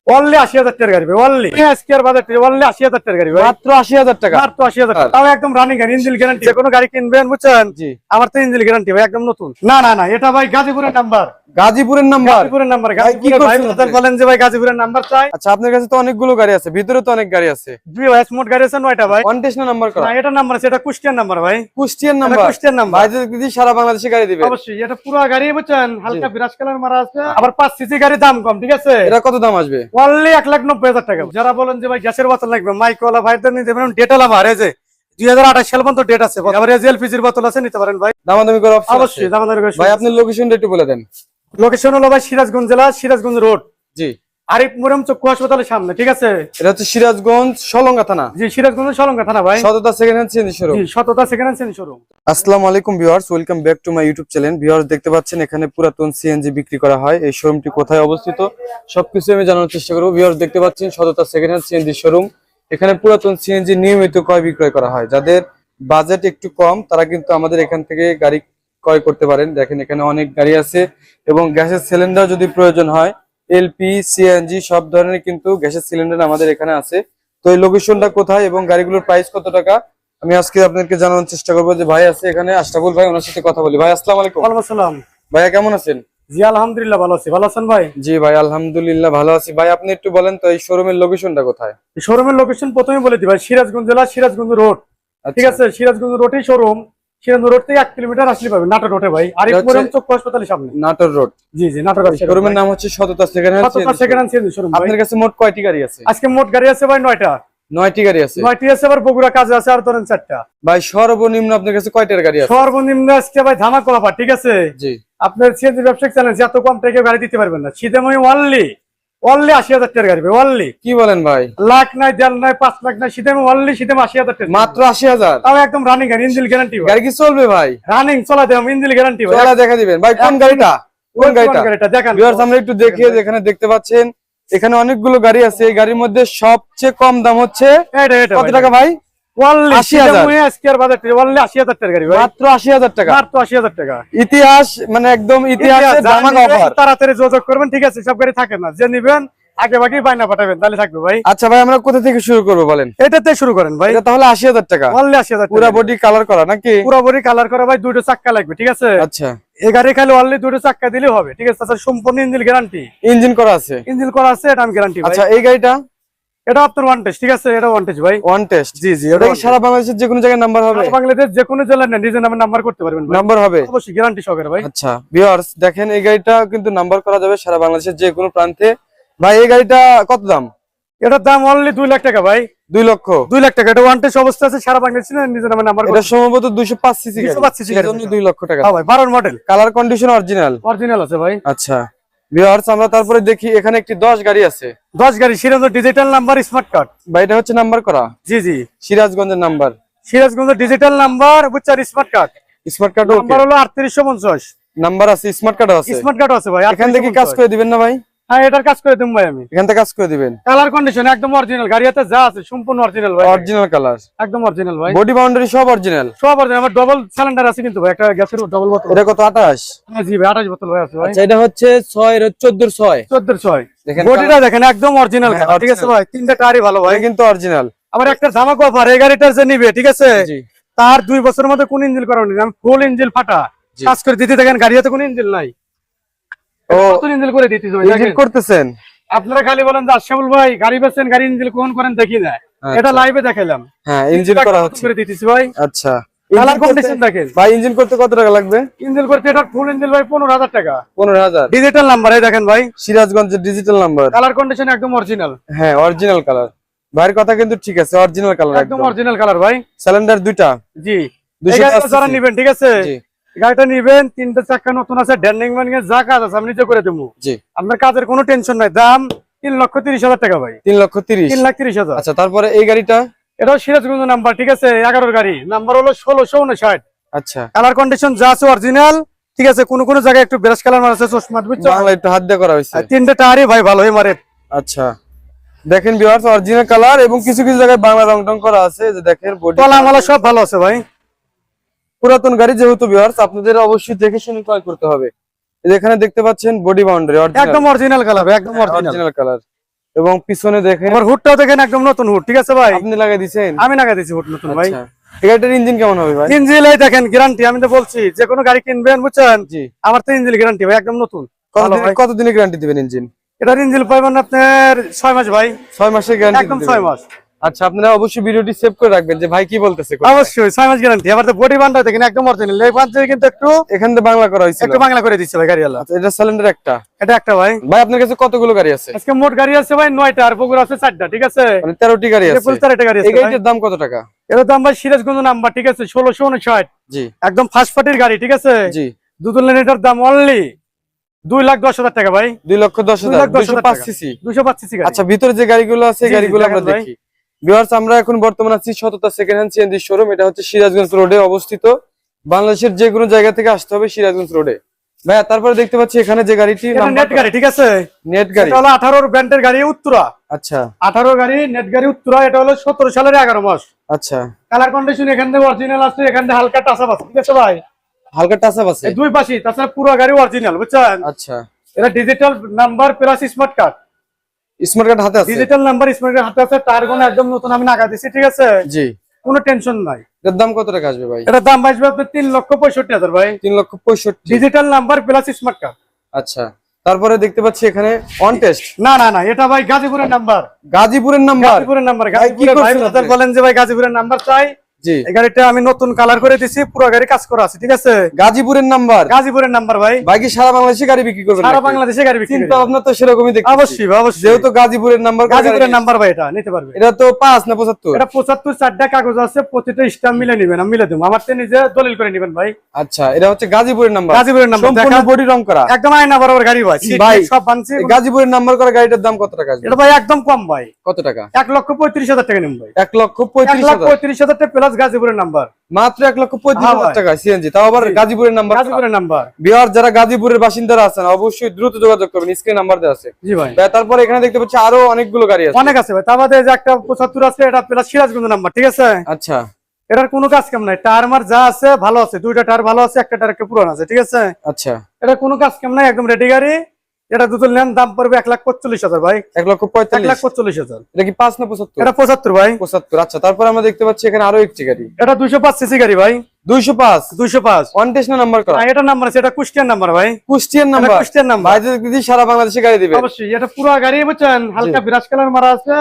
Only ৮০,০০০ টাকার গাড়ি ভাই, অনলি স্কয়ার বাজার অনলি ৮০,০০০ টাকার গাড়ি ভাই, মাত্র ৮০,০০০ টাকা। মাত্র ৮০,০০০ টাকা, তাও একদম রানিং গাড়ি, ইঞ্জিন গ্যারান্টি। যে কোনো গাড়ি কিনবেন বুঝছেন, জি আমার তো ইঞ্জিন গ্যারান্টি ভাই, একদম নতুন। না না না, এটা ভাই গাজীপুরের নাম্বার, গাজীপুরের নাম্বার। গাজীপুরের নাম্বার, ভাই, কি গাজীপুরের ভাই করছেন বাজার আপনি? বলেন যে ভাই গাজীপুরের নাম্বার চাই। আচ্ছা, আপনার কাছে তো অনেকগুলো গাড়ি আছে, ভিতরে তো অনেক গাড়ি আছে। দুই ভাই মোট গাড়ি আছে ৯টা ভাই। ওয়ান টেস্ট নাম্বার করা? না, এটা নাম্বার আছে, এটা কুষ্টিয়ার নাম্বার ভাই, কুষ্টিয়ার এটা নাম্বার। কুষ্টিয়ার নাম্বার। ভাই যদি সারা বাংলাদেশে গাড়ি দিবে? অবশ্যই, এটা পুরো গাড়ি বুঝছেন, হালকা বিরাজ কালার মারা আছে, আবার ৫ সিসি গাড়ি, দাম কম, ঠিক আছে। এটা কত দাম আসবে? অনলি ১,৯০,০০০ টাকা। যারা বলেন যে ভাই গ্যাসের বোতল লাগবে, মাইকওয়ালা ভাইদের নিতে পারেন, ডেটাল আমার এই যে ২০২৮ সাল পর্যন্ত ডেট আছে, আবার এই যে এলপিজির বোতল আছে, নিতে পারেন ভাই, দামাদামি করে অপশন আছে? অবশ্যই দামাদার। ভাই, আপনি লোকেশনটা একটু বলে দেন। লোকেশন হলো ভাই সিরাজগঞ্জ জেলা, সিরাজগঞ্জ রোড, জি। আরিফ মুরাম চক্ষু হাসপাতালের সামনে, ঠিক আছে। এটা হচ্ছে সিরাজগঞ্জ সলঙ্গা থানা। জি, সিরাজগঞ্জ সলঙ্গা থানা ভাই। সততা সেকেন্ড হ্যান্ড সিএনজি শোরুম। জি, সততা সেকেন্ড হ্যান্ড সিএনজি শোরুম। আসসালামু আলাইকুম viewers, welcome back to my YouTube channel. Viewers, দেখতে পাচ্ছেন এখানে পুরাতন সিএনজি বিক্রি করা হয়। এই শোরুমটি কোথায় অবস্থিত সবকিছু আমি জানার চেষ্টা করব। ভিউয়ার্স, দেখতে পাচ্ছেন সততা সেকেন্ড হ্যান্ড সিএনজি শোরুম। এখানে পুরাতন সিএনজি নিয়মিত ক্রয় বিক্রয় করা হয়। যাদের বাজেট একটু কম তারা কিন্তু আমাদের এখান থেকে গাড়ি ক্রয় করতে পারেন। দেখেন এখানে অনেক গাড়ি আছে এবং গ্যাসের সিলিন্ডার যদি প্রয়োজন হয়, এলপি সিএনজি সব ধরনের কিন্তু গ্যাসের সিলিন্ডার আমাদের এখানে আছে। তো এই লোকেশনটা কোথায় এবং গাড়িগুলোর প্রাইস কত টাকা আমি আজকে আপনাদেরকে জানানোর চেষ্টা করবো। যে ভাই আছে এখানে, আশরাফুল ভাই, ওনার সাথে কথা বলি। ভাই আসসালামু আলাইকুম। ওয়ালাইকুম আসসালাম। ভাইয়া কেমন আছেন? জি আলহামদুলিল্লাহ ভালো আছি, ভালো আছেন ভাই? জি ভাই, আলহামদুলিল্লাহ ভালো আছি। ভাই, আপনি একটু বলেন তো এই শোরুমের লোকেশনটা কোথায়? শোরুমের লোকেশন প্রথমে বলে দিই ভাই, সিরাজগঞ্জ জেলা, সিরাজগঞ্জ রোড, ঠিক আছে। সিরাজগঞ্জ রোডেই শোরুম, সিরাজগঞ্জ রোড থেকে ১ কিলোমিটার আসলে পাবেন, নাটোর রোডে ভাই, আরিফ মুরাম চক্ষু হাসপাতালের সামনে, নাটোর রোড। জি জি, নাটোর। শোরুমের নাম হচ্ছে সততা সেকেন্ড হ্যান্ড সততা সেকেন্ড হ্যান্ড সিএনজি শোরুম। আপনার কাছে মোট কয়টি গাড়ি আছে? আজকে মোট গাড়ি আছে ভাই ৯টা। 9টি গাড়ি আছে। ৯টি আছে, আবার বগুড়া কাজে আছে আর ধরেন ৪টা। ভাই, সর্বনিম্ন আপনার কাছে কয়টার গাড়ি আছে? সর্বনিম্ন আজকে ভাই ধামাকা অফার, ঠিক আছে। জি। আপনার সিএনজি ব্যবসায়িক চ্যালেঞ্জ, এত কম টাকা গাড়ি দিতে পারবেন না। শীতেময় অনলি ৮০,০০০ টাকার গাড়ি ভাই, অনলি। কি বলেন ভাই? লাখ নাই, ১.৫ নাই, ৫ লাখ নাই, শীতেময় অনলি, শীতেময় ৮০,০০০ টাকা, মাত্র 80,000? তাও একদম রানিং গাড়ি, ইঞ্জিন গ্যারান্টি ভাই। গাড়ি কি চলবে ভাই? রানিং চলা দেব, ইঞ্জিন গ্যারান্টি ভাই। চলা দেখা দিবেন ভাই। কোন গাড়িটা? কোন গাড়িটা দেখান ভিউয়ার্স, আমরা একটু দেখিয়ে। এখানে দেখতে পাচ্ছেন এখানে অনেকগুলো গাড়ি আছে। এই গাড়ির মধ্যে সবচেয়ে কম দাম হচ্ছে কত টাকা ভাই? অনলি 80,000 স্কয়ার বাজার অনলি ৮০,০০০ টাকার গাড়ি ভাই, মাত্র 80,000 টাকা। মাত্র ৮০,০০০ টাকা। ইতিহাস, মানে একদম ইতিহাসের ধামাকা অফার। তাড়াতাড়ি যোগাযোগ করবেন, ঠিক আছে। সব গাড়ি থাকে না, যে নিবেন আগে ভাগে বাইনা পাঠাবেন, তাহলে থাকবে ভাই। আচ্ছা ভাই, আমরা কোথা থেকে শুরু করবো বলেন? এটাতে শুরু করেন ভাই। এটা তাহলে 80,000 টাকা, অনলি ৮০,০০০ পুরো বডি কালার করা নাকি? পুরো বডি কালার করা ভাই, দুটো চাক্কা লাগবে, ঠিক আছে। আচ্ছা, এই গাড়ি খালি অনলি দুটো চাক্কা দিলে হবে, ঠিক আছে। তাছাড়া সম্পূর্ণ ইঞ্জিন গ্যারান্টি, ইঞ্জিন করা আছে। ইঞ্জিন করা আছে, এটা আমি গ্যারান্টি ভাই। আচ্ছা, এই গাড়িটা? এটা আপনার ওয়ান টেস্ট, ঠিক আছে। এটা ওয়ান টেস্ট ভাই, ওয়ান টেস্ট। জি জি। এটা কি সারা বাংলাদেশের যে কোনো জায়গায় নাম্বার হবে? বাংলাদেশ যে কোনো জেলার না, নিজের নামে নাম্বার করতে পারবেন ভাই, নাম্বার হবে অবশ্যই, গ্যারান্টি সহকারে ভাই। আচ্ছা ভিউয়ার্স, দেখেন এই গাড়িটা কিন্তু নাম্বার করা যাবে সারা বাংলাদেশের যে কোনো প্রান্তে। ভাই, এই গাড়িটা কত দাম? এটার দাম অনলি ২ লাখ টাকা ভাই, 2 লক্ষ। ২ লাখ টাকা। এটা ওয়ান টেস্ট অবস্থা আছে, সারা বাংলাদেশে নিজের নামে নাম্বার। এটা সম্ভবত 205 সিসি গাড়ি, 205 সিসি গাড়ি, 2 লক্ষ টাকা। হ্যাঁ ভাই, 12 model, colour condition original? Original আছে ভাই। আচ্ছা ভিউয়ার্স, আমরা তারপরে দেখি এখানে একটি 10 গাড়ি আছে। 10 গাড়ি, Sirajganj digital number, smart card. ভাই, এটা হচ্ছে নাম্বার করা? জি জি, সিরাজগঞ্জের নাম্বার, সিরাজগঞ্জ ডিজিটাল নাম্বার, বুঝছেন, smart card. Smart card number হলো 3850। নাম্বার আছে, স্মার্ট কার্ড আছে। স্মার্ট কার্ড আছে ভাই। এখান থেকে কাজ করে দিবেন না ভাই? হ্যাঁ, এটার কাজ করে দেব ভাই আমি। এখান থেকে কাজ করে দিবেন? কালার কন্ডিশন একদম অরিজিনাল, গাড়ি হাতে যা আছে সম্পূর্ণ অরিজিনাল ভাই, অরিজিনাল কালার, একদম অরিজিনাল ভাই। বডি বাউন্ডারি সব অরিজিনাল? সব অরিজিনাল। আমার ডবল সিলিন্ডার আছে কিন্তু ভাই, একটা গ্যাসের ডবল বোতল। এটা কত? 28? হ্যাঁ জি ভাই, 28 বোতল ভাই আছে ভাই। আচ্ছা, এটা হচ্ছে 1406। 1406। দেখেন বডিটা দেখেন একদম অরিজিনাল, হ্যাঁ, ঠিক আছে ভাই। তিনটা টায়ারই ভালো ভাই, এটা কিন্তু অরিজিনাল। আবার একটা ধামাকা অফার, এই গাড়িটার যে নিবে, ঠিক আছে, জি। তার 2 বছরের মধ্যে কোন ইঞ্জিন করানো নেই, আমি ফুল ইঞ্জিন ফাটা জি। কাজ করে দিতে। দেখেন গাড়ি হাতে কোন ইঞ্জিন নাই, ও, নতুন ইঞ্জিন করে দিতে ভাই। ইঞ্জিন দেখেন, করতেছেন? আপনারা খালি বলেন যে আশরাফুল ভাই গাড়ি বেচেন, গাড়ি ইঞ্জিন কোন করেন দেখি না, আচ্ছা। এটা লাইভে দেখাইলাম। হ্যাঁ, ইঞ্জিন করা হচ্ছে করে দিতেছি ভাই। আচ্ছা, কালার কন্ডিশন দেখেন ভাই। ইঞ্জিন করতে কত টাকা লাগবে? ইঞ্জিন করতে এটা ফুল ইঞ্জিন ভাই 15,000 টাকা। 15,000? ডিজিটাল নাম্বার, এই দেখেন ভাই, সিরাজগঞ্জের ডিজিটাল নাম্বার। কালার কন্ডিশন একদম অরিজিনাল। হ্যাঁ, অরিজিনাল কালার। ভাইয়ের কথা কিন্তু ঠিক আছে, অরিজিনাল কালার, একদম অরিজিনাল কালার ভাই। সিলিন্ডার দুইটা? জি। 205 যারা নিবেন, ঠিক আছে, জি গাড়িটা নিবেন, 3টা চাকা নতুন আছে, ড্যান্ডিং মানিয়ে যা কাজ আছে আমি নিজে করে দেবো। জি। আপনার কাজের কোনো টেনশন নাই। দাম 3,30,000 টাকা ভাই, 3,30,000? 3,30,000। আচ্ছা, তারপরে এই গাড়িটা? এটাও সিরাজগঞ্জ নাম্বার, ঠিক আছে, 11 গাড়ি, নাম্বার হলো 1659। আচ্ছা, কালার কন্ডিশন যা আছে অরিজিনাল, ঠিক আছে। কোন কোন জায়গায় একটু ব্রাশ কালার মারা আছে, চশমা বুঝছো, বাংলা একটু হাত দিয়ে করা হয়েছে। 3টা টায়ারই ভাই ভালো মারে। আচ্ছা, দেখেন ভিউয়ার্স, অরিজিনাল কালার এবং কিছু কিছু জায়গায় বাংলা রং টং করা আছে। যে দেখেন বডি তলামালা সব ভালো আছে ভাই। পুরাতন গাড়ি যেহেতু ভিউয়ার্স, আপনাদের অবশ্যই দেখে শুনে ক্রয় করতে হবে। এই যে এখানে দেখতে পাচ্ছেন বডি বাউন্ডারি একদম অরিজিনাল কালার, একদম অরিজিনাল কালার। এবং পিছনে দেখেন আমার হুডটাও দেখেন একদম নতুন হুড, ঠিক আছে ভাই? আপনি লাগাই দিয়েছেন? আমি লাগাই দিয়েছি হুড নতুন ভাই। আচ্ছা, এই গাড়িটার ইঞ্জিন কেমন হবে ভাই? ইঞ্জিন এই দেখেন গ্যারান্টি, আমি তো বলছি যে কোনো গাড়ি কিনবেন বুঝছেন, জি, আমার তো ইঞ্জিন গ্যারান্টি ভাই, একদম নতুন। কত দিনের গ্যারান্টি দিবেন ইঞ্জিন? এটার ইঞ্জিন পাইবেন আপনার 6 মাস ভাই, 6 মাসের গ্যারান্টি একদম 6 মাস। আচ্ছা, আপনারা অবশ্যই ভিডিওটি সেভ করে রাখবেন যে ভাই কি বলতেছে। অবশ্যই 6 মাস গ্যারান্টি। আবার তো বডি বান্ডা দেখেন একদম অরিজিনাল, এই বান্ডা কিন্তু একটু এখান থেকে বাংলা করা হয়েছিল, একটু বাংলা করে দিচ্ছে ভাই গাড়িওয়ালা। আচ্ছা, এটা সিলিন্ডার একটা, এটা একটা ভাই। ভাই আপনার কাছে কতগুলো গাড়ি আছে? আজকে মোট গাড়ি আছে ভাই 9টা, আর বগুড়া আছে 4টা, ঠিক আছে? মানে 13টি গাড়ি আছে। ফুল 4টা গাড়ি আছে। এই গাড়িটার দাম কত টাকা? এর দাম ভাই সিরাজগঞ্জ নাম্বার, ঠিক আছে? 1659, জি, একদম ফার্স্ট পার্টির গাড়ি, ঠিক আছে? জি, দুধুল এটার দাম অনলি 2,10,000 টাকা ভাই। 2,10,000, 205 সিসি। 205 সিসি গাড়ি। আচ্ছা, ভিতরে যে গাড়িগুলো আছে এই জি, জি, গাড়িগুলো আমরা দেখান ভাই। দেখি। ভিউয়ার্স, আমরা এখন বর্তমানে আছি সততা সেকেন্ড হ্যান্ড সিএনজি শোরুম। এটা হচ্ছে সিরাজগঞ্জ রোডে অবস্থিত। বাংলাদেশের যে কোনো জায়গা থেকে আসতে হবে সিরাজগঞ্জ রোডে। ভাইয়া, তারপরে দেখতে পাচ্ছি এখানে যে গাড়িটি এটা নেট গাড়ি, ঠিক আছে? নেট গাড়ি, এটা হলো 18 ব্র্যান্ডের গাড়ি, উত্তরা। আচ্ছা 18 গাড়ি নেট গাড়ি উত্তরা। এটা হলো 17 সালের 11 মাস। আচ্ছা, কালার কন্ডিশন এখান থেকে অরিজিনাল আছে, এখান থেকে হালকা টাচআপ আছে, ঠিক আছে ভাই? হালকা টাচআপ আছে। এই দুই পাশে, তাছাড়া পুরো গাড়ি অরিজিনাল, বুঝছেন? আচ্ছা, এটা digital number plus smart card. Smart card হাতে আছে? ডিজিটাল নাম্বার স্মার্ট কার্ড হাতে আছে, টায়ারগুলো একদম নতুন আমি লাগা দিছি, ঠিক আছে? জি। কোনো টেনশন নাই। এর দাম কত টাকা আসবে ভাই? এটার দাম আসবে আপনার 3,65,000 ভাই। 3,65,000। Digital number plus smart card. আচ্ছা, তারপরে দেখতে পাচ্ছি এখানে অন টেস্ট। না না না, এটা ভাই গাজীপুরের নাম্বার। গাজীপুরের নাম্বার? গাজীপুরের নাম্বার। ভাই, কি গাজীপুরের ভাই করছেন ব্রাদার আপনি? বলেন যে ভাই গাজীপুরের নাম্বার চাই। জি, এই গাড়িটা আমি নতুন কালার করে দিছি, পুরো গাড়ি কাজ করা আছে, ঠিক আছে? গাজীপুরের নাম্বার? গাজীপুরের নাম্বার ভাই। ভাই কি সারা বাংলাদেশে গাড়ি বিক্রি করবেন? সারা বাংলাদেশে গাড়ি বিক্রি চিন্তা করি। ভাবনা তো সেরকমই দেখছি। অবশ্যই ভাই, অবশ্যই। যেহেতু গাজীপুরের নাম্বার, গাজীপুরের নাম্বার ভাই, এটা নিতে পারবে। এটা তো 5 না 75? এটা 75 4টা কাগজ আছে, প্রতিটা স্ট্যাম্প মিলে নেবেন, আমি মিলে দেবো। আমার তো নিজে দলিল করে নেবেন ভাই। আচ্ছা, এটা হচ্ছে গাজীপুরের নাম্বার। গাজীপুরের নাম্বার সম্পূর্ণ দেখা- বডি রং করা, একদম আয়না বরাবর গাড়ি ভাই। সিট ভাই, টিট সব বানছি। এই গাজীপুরের নাম্বার করা গাড়িটার দাম কত টাকা আসবে? এটা ভাই একদম কম ভাই। কত টাকা? 1,35,000 টাকা নেব ভাই। 1,35,000? 1,35,000 টাকা প্লাস গাজীপুরের নাম্বার। মাত্র 1,35,000 হ্যাঁ টাকা সিএনজি, তাও আবার গাজীপুরের নাম্বার। গাজীপুরের নাম্বার। বিহার যারা গাজীপুরের বাসিন্দারা আছেন অবশ্যই দ্রুত যোগাযোগ করবেন, স্ক্রিনে নাম্বার দেওয়া আছে। জি ভাই। তারপরে এখানে দেখতে পাচ্ছি আরো অনেকগুলো গাড়ি আছে। অনেক আছে ভাই, তার বাদে যে একটা 75 আছে, এটা প্লাস সিরাজগঞ্জ নাম্বার, ঠিক আছে? আচ্ছা, এটার কোনো কাজ কাম নাই, টায়ার মার যা আছে ভালো আছে, দুইটা টায়ার ভালো আছে, একটা টায়ার একটু পুরান আছে, ঠিক আছে? আচ্ছা, এটা কোনো কাজ কাম নাই, একদম রেডি গাড়ি। এটা দুটো নেন, দাম পড়বে 1,45,000 ভাই। 1,45,000। 1,45,000। এটা কি 5 না 75? এটা 75 ভাই। 75। আচ্ছা, তারপর আমরা দেখতে পাচ্ছি এখানে আরো একটি গাড়ি। এটা 205 সিসি গাড়ি ভাই। 205? 205 ওয়ান টেস্ট না নাম্বার করা? এটা নাম্বার আছে, এটা কুষ্টিয়ার নাম্বার ভাই। কুষ্টিয়ার এটা নাম্বার? কুষ্টিয়ার নাম্বার। ভাই যদি সারা বাংলাদেশে গাড়ি দিবে? অবশ্যই, এটা পুরো গাড়ি বুঝছেন, হালকা ব্রাশ কালার মারা আছে,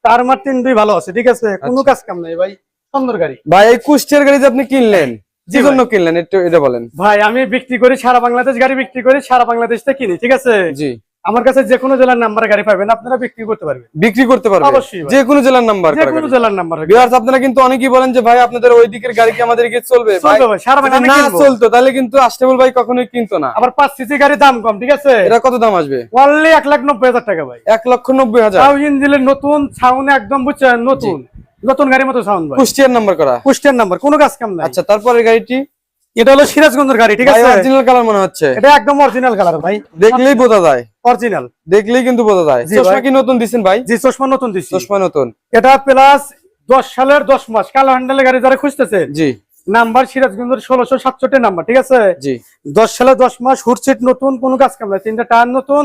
টায়ার মার 3 ভালো আছে, ঠিক আছে? কোনো কাজ কাম নাই ভাই, সুন্দর গাড়ি। ভাই, এই কুষ্টিয়ার গাড়ি যে আপনি কিনলেন, জি কি ভাই। জন্য কিনলেন একটু এটা বলেন। ভাই আমি বিক্রি করি সারা বাংলাদেশ, গাড়ি বিক্রি করি সারা বাংলাদেশ থেকে কিনি, ঠিক আছে? জি, আমার কাছে যে কোনো জেলার নাম্বার গাড়ি পাবেন, আপনারা বিক্রি করতে পারবেন। বিক্রি করতে পারবে অবশ্যই ভাই। যে কোনো জেলার নাম্বার যে কোনো জেলার নাম্বার হবে। ভিউয়ার্স, আপনারা কিন্তু অনেকেই বলেন যে ভাই আপনাদের ওই দিকের গাড়ি কি আমাদের দিকে চলবে? ভাই, চলবে ভাই, সারা যদি বাংলাদেশ না কিনবো। চলতো তাহলে কিন্তু আশরাফুল ভাই কখনোই কিনতো না। আবার 5 সিসি গাড়ি দাম কম, ঠিক আছে? এটা কত দাম আসবে? অনলি 1,90,000 টাকা ভাই। 1,90,000? তাও ইঞ্জিনের নতুন, সাউন্ড একদম বুঝছেন নতুন, নতুন গাড়ির মতো সাউন্ড ভাই। কুষ্টিয়ার নাম্বার করা? কুষ্টিয়ার নাম্বার, কোনো কাজ কাম নাই। আচ্ছা, তারপরে গাড়িটি এটা হলো সিরাজগঞ্জের গাড়ি, ঠিক আছে? অরিজিনাল কালার মনে হচ্ছে, এটা একদম অরিজিনাল কালার ভাই, দেখলেই বোঝা যায়। অরিজিনাল দেখলেই কিন্তু বোঝা যায়। জি চশমা ভাই। কি নতুন দিছেন ভাই? জি, চশমা নতুন দিছি। চশমা নতুন। এটা প্লাস 10 সালের 10 মাস কালো হ্যান্ডেলের গাড়ি যারা খুঁজতেছে, জি, নাম্বার সিরাজগঞ্জের 1667 নাম্বার, ঠিক আছে? জি, 10 সালে 10 মাস, হুড সিট নতুন, কোনো কাজ কাম নাই, 3টা টায়ার নতুন।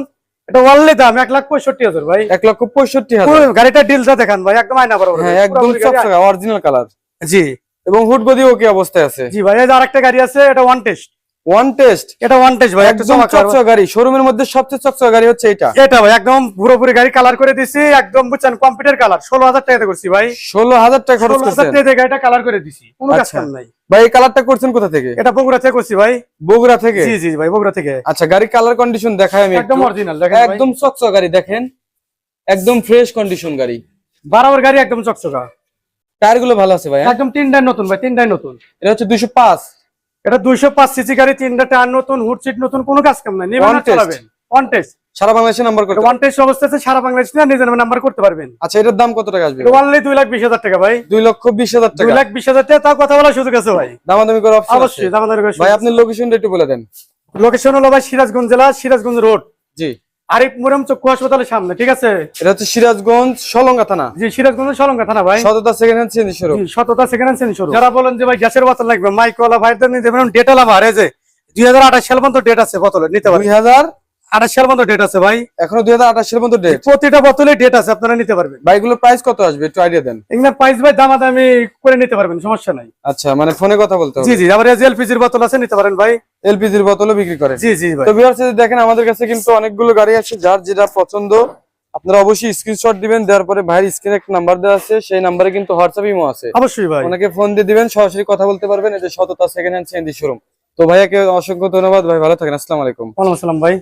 এটা অনলি দাম 1,65,000 ভাই। 1,65,000? পুরো গাড়িটা ডিলটা দেখান ভাই, একদম আয়না বরাবর। হ্যাঁ, একদম চকচকা অরিজিনাল কালার। জি এবং হুড বডি ওকে অবস্থায় আছে। জি ভাই। এই যে আরেকটা গাড়ি আছে, এটা ওয়ান টেস্ট। One test? এটা ওয়ান টেস্ট ভাই, একটা একদম চকচকা গাড়ি। শোরুমের মধ্যে সবচেয়ে চকচকা গাড়ি হচ্ছে এটা। এটা ভাই একদম পুরোপুরি গাড়ি কালার করে দিছি, একদম বুঝছেন কম্পিউটার কালার। 16,000 টাকাতে করছি ভাই। 16,000 টাকা খরচ 16,000 করছেন? টাকাতে গাড়িটা কালার করে দিছি, কোনো কাজ আচ্ছা। কাম নাই। ভাই, এই কালারটা করছেন কোথা থেকে? এটা বগুড়া থেকে করছি ভাই। বগুড়া থেকে? জি জি ভাই, বগুড়া থেকে। আচ্ছা, গাড়ির কালার কন্ডিশন দেখাই আমি একদম একটু। অরিজিনাল দেখেন ভাই। একদম চকচকা গাড়ি দেখেন, একদম ফ্রেশ কন্ডিশন গাড়ি। বারাবার গাড়ি একদম চকচকা। টায়ার গুলো ভালো আছে ভাই? একদম 3টাই নতুন ভাই, 3টাই নতুন। এটা হচ্ছে 205? এটা 205 সিসি গাড়ি, 3টা টায়ার নতুন, হুড সিট নতুন, কোনো কাজ কাম নাই। নেবেন One না test? চালাবেন। One test. সারা বাংলাদেশে নাম্বার করতে? ওয়ান টেস্ট অবস্থা আছে, সারা বাংলাদেশ না নিজের নাম্বার করতে পারবেন। আচ্ছা, এটার দাম কত টাকা আসবে? এটা অনলি 2,20,000 টাকা ভাই। 2,20,000 টাকা? 2,20,000 টাকা, তাও কথা বলার সুযোগ আছে ভাই। দামাদামি করে অপশন আছে? অবশ্যই দামাদামি করে। ভাই, আপনি লোকেশনটা একটু বলে দেন। লোকেশন হলো ভাই সিরাজগঞ্জ জেলা, সিরাজগঞ্জ রোড, জি, আরিফ মুরাম চক্ষু হাসপাতালের সামনে, ঠিক আছে? এটা হচ্ছে সিরাজগঞ্জ সলঙ্গা থানা। জি, সিরাজগঞ্জ সলঙ্গা থানা ভাই। সততা সেকেন্ড হ্যান্ড সিএনজি শোরুম। জি, সততা সেকেন্ড হ্যান্ড সেন্স শোরুম। যারা বলেন যে ভাই গ্যাসের বোতল লাগবে, মাইকওয়ালা ভাইদের নিতে পারেন, ডেটা লাভার এই যে 2028 সাল পর্যন্ত ডেট আছে বোতলে, নিতে পারেন। 28 সাল পর্যন্ত ডেট আছে ভাই। এখনো 2028 সালের মতো ডেট। প্রতিটা বোতলে ডেট আছে, আপনারা নিতে পারবেন। বাইকগুলোর প্রাইস কত আসবে একটু আইডিয়া দেন। এগুলা প্রাইস ভাই দামাদামি করে নিতে পারবেন, সমস্যা নাই। আচ্ছা, মানে ফোনে কথা বলতে হবে। জি জি, আবার এলপিজির বোতল আছে, নিতে পারেন ভাই। এলপিজির বোতলও বিক্রি করেন? জি জি ভাই। তো ভিউয়ার্স দেখেন আমাদের কাছে কিন্তু অনেকগুলো গাড়ি আছে, যার যেটা পছন্দ আপনারা অবশ্যই স্ক্রিনশট দিবেন, দেওয়ার পরে ভাইয়ের স্ক্রিনে একটা নাম্বার দেওয়া আছে, সেই নাম্বারে কিন্তু হোয়াটসঅ্যাপ ইমো আছে, অবশ্যই ভাই। ওনাকে ফোন দিয়ে দিবেন, সরাসরি কথা বলতে পারবেন। এই যে সততা সেকেন্ড হ্যান্ড সিএনজি শোরুম। তো ভাইয়াকে অসংখ্য ধন্যবাদ ভাই, ভালো থাকেন, আসসালামু আলাইকুম। ওয়ালাইকুম আসসালাম ভাই।